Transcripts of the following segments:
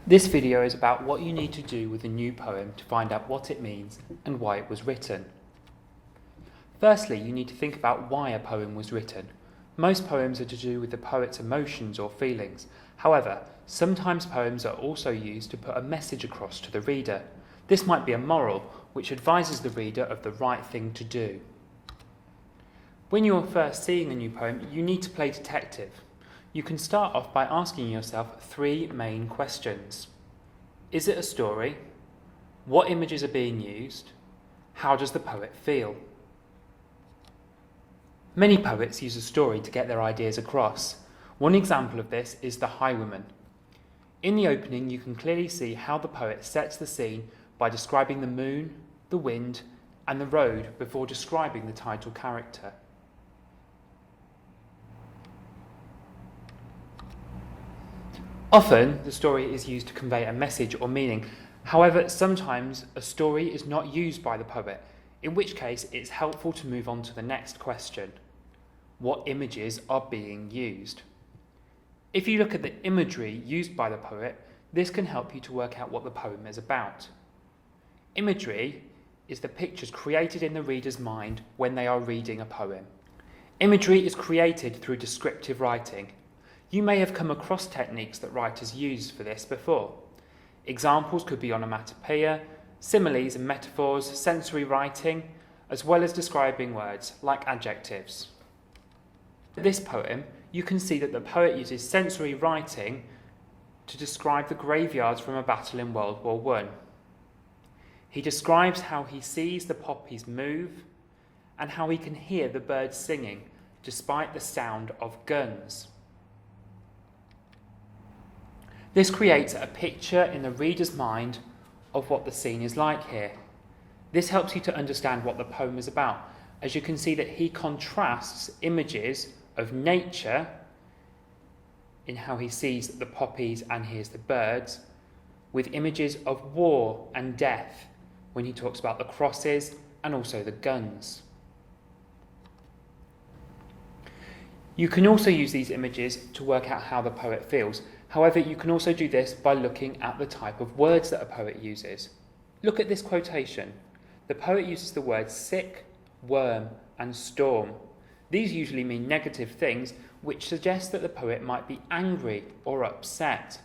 This video is about what you need to do with a new poem to find out what it means and why it was written. Firstly, you need to think about why a poem was written. Most poems are to do with the poet's emotions or feelings. However, sometimes poems are also used to put a message across to the reader. This might be a moral, which advises the reader of the right thing to do. When you're first seeing a new poem, you need to play detective. You can start off by asking yourself three main questions. Is it a story? What images are being used? How does the poet feel? Many poets use a story to get their ideas across. One example of this is The Highwayman. In the opening, you can clearly see how the poet sets the scene by describing the moon, the wind, and the road before describing the title character. Often, the story is used to convey a message or meaning. However, sometimes a story is not used by the poet, in which case it's helpful to move on to the next question. What images are being used? If you look at the imagery used by the poet, this can help you to work out what the poem is about. Imagery is the pictures created in the reader's mind when they are reading a poem. Imagery is created through descriptive writing. You may have come across techniques that writers use for this before. Examples could be onomatopoeia, similes and metaphors, sensory writing, as well as describing words like adjectives. In this poem, you can see that the poet uses sensory writing to describe the graveyards from a battle in World War I. He describes how he sees the poppies move and how he can hear the birds singing despite the sound of guns. This creates a picture in the reader's mind of what the scene is like here. This helps you to understand what the poem is about, as you can see that he contrasts images of nature in how he sees the poppies and hears the birds with images of war and death when he talks about the crosses and also the guns. You can also use these images to work out how the poet feels. However, you can also do this by looking at the type of words that a poet uses. Look at this quotation. The poet uses the words sick, worm, and storm. These usually mean negative things, which suggests that the poet might be angry or upset.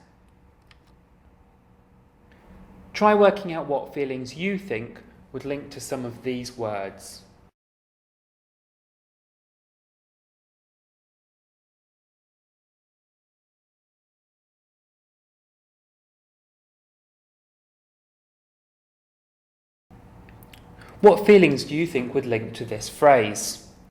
Try working out what feelings you think would link to some of these words. What feelings do you think would link to this phrase?